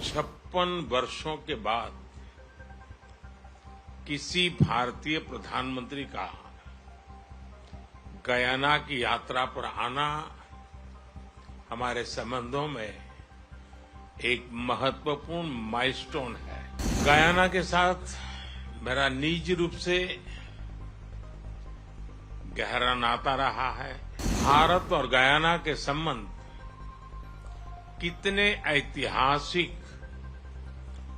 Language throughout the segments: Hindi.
56 वर्षों के बाद किसी भारतीय प्रधानमंत्री का गयाना की यात्रा पर आना हमारे संबंधों में एक महत्वपूर्ण माइलस्टोन है। गयाना के साथ मेरा निजी रूप से गहरा नाता रहा है। भारत और गयाना के संबंध कितने ऐतिहासिक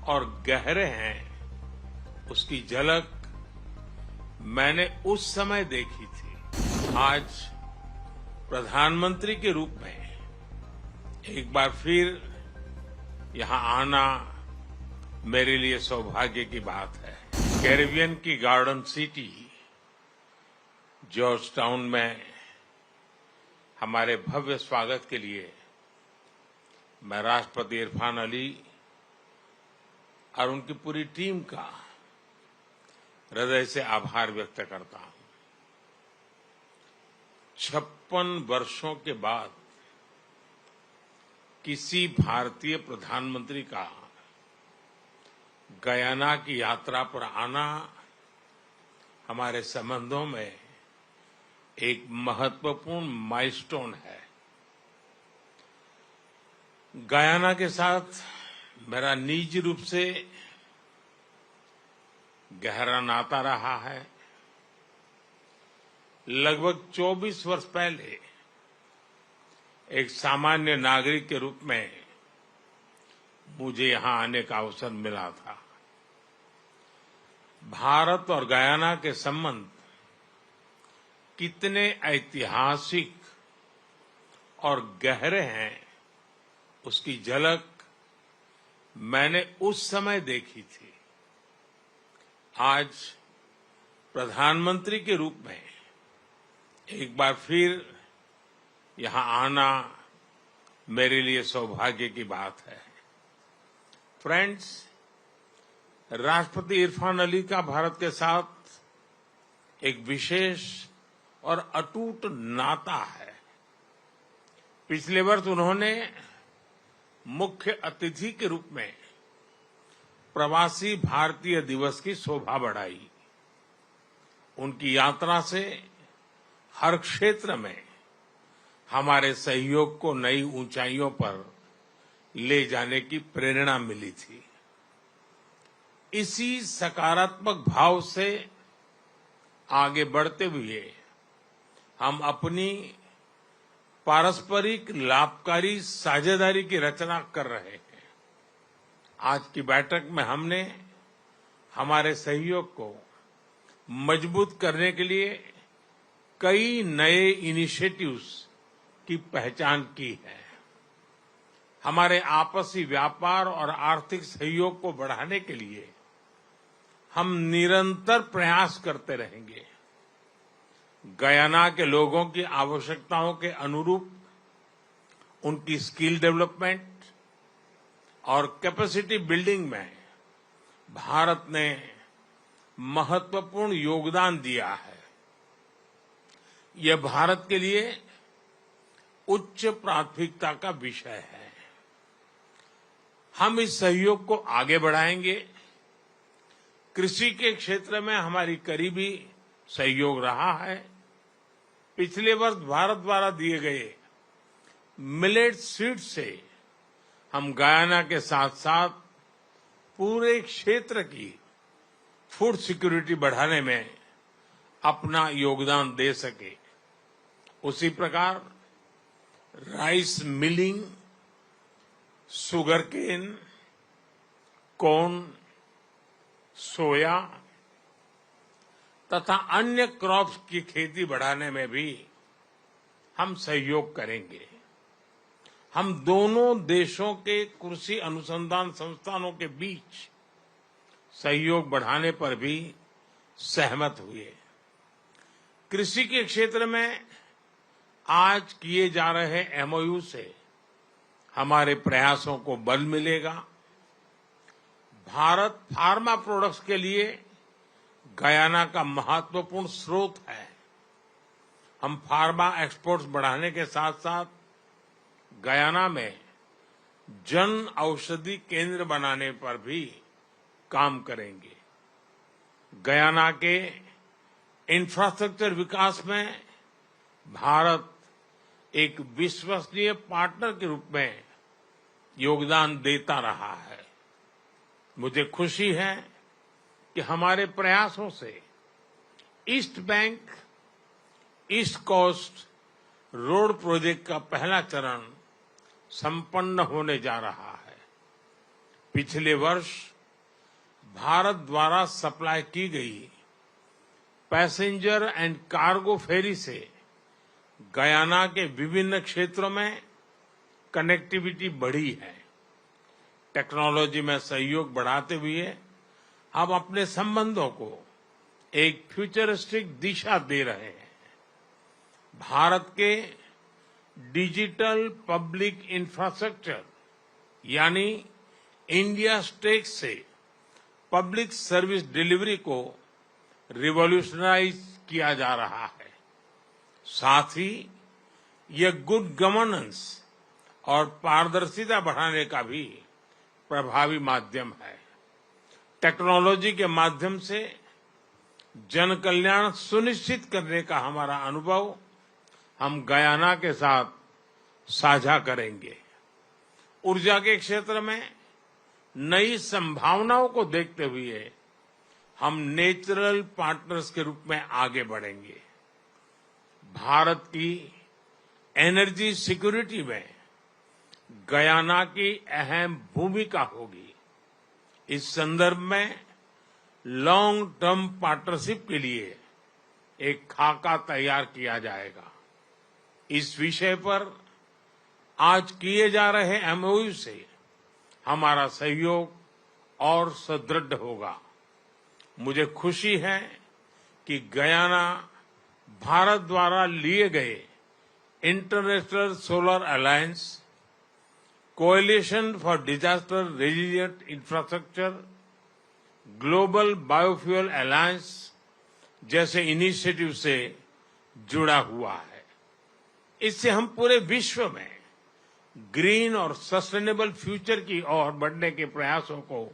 और गहरे हैं, उसकी झलक मैंने उस समय देखी थी। आज प्रधानमंत्री के रूप में एक बार फिर यहां आना मेरे लिए सौभाग्य की बात है। कैरिबियन की गार्डन सिटी जॉर्ज टाउन में हमारे भव्य स्वागत के लिए मैं राष्ट्रपति इरफान अली और उनकी पूरी टीम का हृदय से आभार व्यक्त करता हूं। 56 वर्षों के बाद किसी भारतीय प्रधानमंत्री का गयाना की यात्रा पर आना हमारे संबंधों में एक महत्वपूर्ण माइलस्टोन है। गयाना के साथ मेरा निजी रूप से गहरा नाता रहा है। लगभग 24 वर्ष पहले एक सामान्य नागरिक के रूप में मुझे यहां आने का अवसर मिला था। भारत और गयाना के संबंध कितने ऐतिहासिक और गहरे हैं, उसकी झलक मैंने उस समय देखी थी। आज प्रधानमंत्री के रूप में एक बार फिर यहां आना मेरे लिए सौभाग्य की बात है। फ्रेंड्स, राष्ट्रपति इरफान अली का भारत के साथ एक विशेष और अटूट नाता है। पिछले वर्ष उन्होंने मुख्य अतिथि के रूप में प्रवासी भारतीय दिवस की शोभा बढ़ाई। उनकी यात्रा से हर क्षेत्र में हमारे सहयोग को नई ऊंचाइयों पर ले जाने की प्रेरणा मिली थी। इसी सकारात्मक भाव से आगे बढ़ते हुए हम अपनी पारस्परिक लाभकारी साझेदारी की रचना कर रहे हैं। आज की बैठक में हमने हमारे सहयोग को मजबूत करने के लिए कई नए इनिशिएटिव्स की पहचान की है। हमारे आपसी व्यापार और आर्थिक सहयोग को बढ़ाने के लिए हम निरंतर प्रयास करते रहेंगे। गयाना के लोगों की आवश्यकताओं के अनुरूप उनकी स्किल डेवलपमेंट और कैपेसिटी बिल्डिंग में भारत ने महत्वपूर्ण योगदान दिया है। यह भारत के लिए उच्च प्राथमिकता का विषय है। हम इस सहयोग को आगे बढ़ाएंगे। कृषि के क्षेत्र में हमारी करीबी सहयोग रहा है। पिछले वर्ष भारत द्वारा दिए गए मिलेट सीड से हम गयाना के साथ साथ पूरे क्षेत्र की फूड सिक्योरिटी बढ़ाने में अपना योगदान दे सके। उसी प्रकार राइस मिलिंग, शुगरकेन, कॉर्न, सोया तथा अन्य क्रॉप्स की खेती बढ़ाने में भी हम सहयोग करेंगे। हम दोनों देशों के कृषि अनुसंधान संस्थानों के बीच सहयोग बढ़ाने पर भी सहमत हुए। कृषि के क्षेत्र में आज किए जा रहे एमओयू से हमारे प्रयासों को बल मिलेगा। भारत फार्मा प्रोडक्ट्स के लिए गयाना का महत्वपूर्ण स्रोत है। हम फार्मा एक्सपोर्ट्स बढ़ाने के साथ साथ गयाना में जन औषधि केंद्र बनाने पर भी काम करेंगे। गयाना के इंफ्रास्ट्रक्चर विकास में भारत एक विश्वसनीय पार्टनर के रूप में योगदान देता रहा है। मुझे खुशी है कि हमारे प्रयासों से East Bank East Coast Road project का पहला चरण संपन्न होने जा रहा है। पिछले वर्ष भारत द्वारा सप्लाई की गई पैसेंजर एंड कार्गो फेरी से गयाना के विभिन्न क्षेत्रों में कनेक्टिविटी बढ़ी है। टेक्नोलॉजी में सहयोग बढ़ाते हुए हम अपने संबंधों को एक फ्यूचरिस्टिक दिशा दे रहे हैं। भारत के डिजिटल पब्लिक इंफ्रास्ट्रक्चर यानी इंडिया स्टेक से पब्लिक सर्विस डिलीवरी को रिवॉल्यूशनाइज किया जा रहा है। साथ ही यह गुड गवर्नेंस और पारदर्शिता बढ़ाने का भी प्रभावी माध्यम है। टेक्नोलॉजी के माध्यम से जन कल्याण सुनिश्चित करने का हमारा अनुभव हम गयाना के साथ साझा करेंगे। ऊर्जा के क्षेत्र में नई संभावनाओं को देखते हुए हम नेचुरल पार्टनर्स के रूप में आगे बढ़ेंगे। भारत की एनर्जी सिक्योरिटी में गयाना की अहम भूमिका होगी। इस संदर्भ में लॉन्ग टर्म पार्टनरशिप के लिए एक खाका तैयार किया जाएगा। इस विषय पर आज किए जा रहे एमओयू से हमारा सहयोग और सुदृढ़ होगा। मुझे खुशी है कि गयाना भारत द्वारा लिए गए international solar alliance, coalition for disaster resilient infrastructure, global biofuel alliance जैसे इनिशिएटिव से जुड़ा हुआ है। इससे हम पूरे विश्व में ग्रीन और सस्टेनेबल फ्यूचर की ओर बढ़ने के प्रयासों को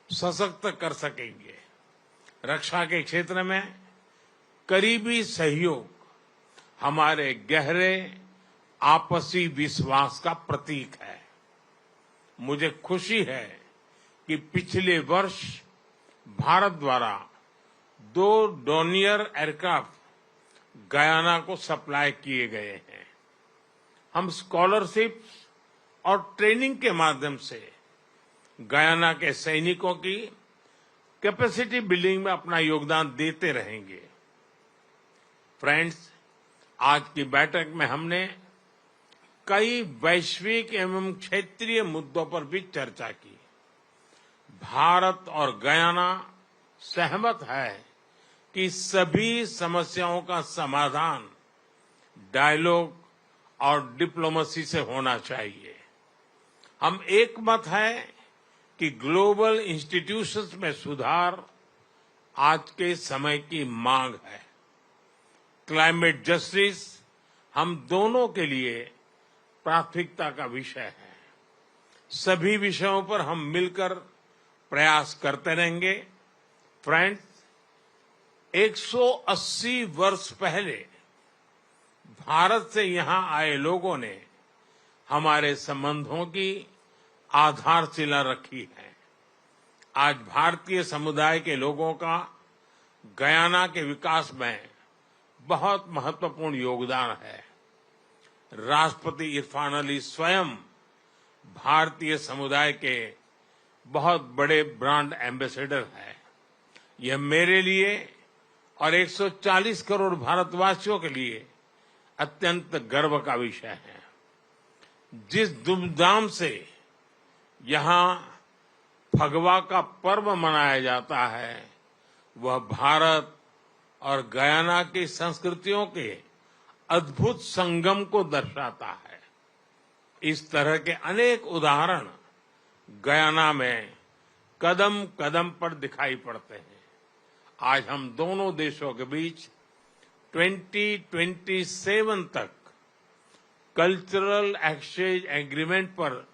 सशक्त कर सकेंगे। रक्षा के क्षेत्र में करीबी सहयोग हमारे गहरे आपसी विश्वास का प्रतीक है। मुझे खुशी है कि पिछले वर्ष भारत द्वारा 2 डोनियर एयरक्राफ्ट गयाना को सप्लाई किए गए हैं। हम स्कॉलरशिप और ट्रेनिंग के माध्यम से गयाना के सैनिकों की कैपेसिटी बिल्डिंग में अपना योगदान देते रहेंगे। फ्रेंड्स, आज की बैठक में हमने कई वैश्विक एवं क्षेत्रीय मुद्दों पर भी चर्चा की। भारत और गयाना सहमत है कि सभी समस्याओं का समाधान डायलॉग और डिप्लोमेसी से होना चाहिए। हम एक मत है कि ग्लोबल इंस्टीट्यूशंस में सुधार आज के समय की मांग है। क्लाइमेट जस्टिस हम दोनों के लिए प्राथमिकता का विषय है। सभी विषयों पर हम मिलकर प्रयास करते रहेंगे। फ्रेंड्स, 180 वर्ष पहले भारत से यहां आए लोगों ने हमारे संबंधों की आधारशिला रखी है। आज भारतीय समुदाय के लोगों का गयाना के विकास में बहुत महत्वपूर्ण योगदान है। राष्ट्रपति इरफान अली स्वयं भारतीय समुदाय के बहुत बड़े ब्रांड एम्बेसडर हैं। यह मेरे लिए और 140 करोड़ भारतवासियों के लिए अत्यंत गर्व का विषय है। जिस धूमधाम से यहां फगवा का पर्व मनाया जाता है, वह भारत और गयाना की संस्कृतियों के अद्भुत संगम को दर्शाता है। इस तरह के अनेक उदाहरण गयाना में कदम कदम पर दिखाई पड़ते हैं। आज हम दोनों देशों के बीच 2027 तक कल्चरल एक्सचेंज एग्रीमेंट पर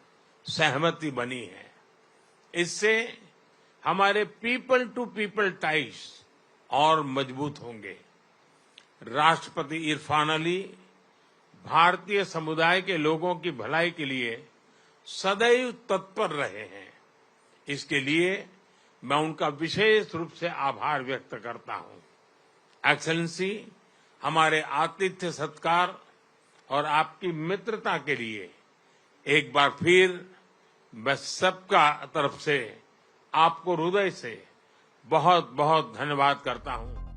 सहमति बनी है। इससे हमारे पीपल टू पीपल टाइज और मजबूत होंगे। राष्ट्रपति इरफान अली भारतीय समुदाय के लोगों की भलाई के लिए सदैव तत्पर रहे हैं। इसके लिए मैं उनका विशेष रूप से आभार व्यक्त करता हूं। एक्सेलेंसी, हमारे आतिथ्य सत्कार और आपकी मित्रता के लिए एक बार फिर मैं सबका तरफ से आपको हृदय से बहुत बहुत धन्यवाद करता हूं।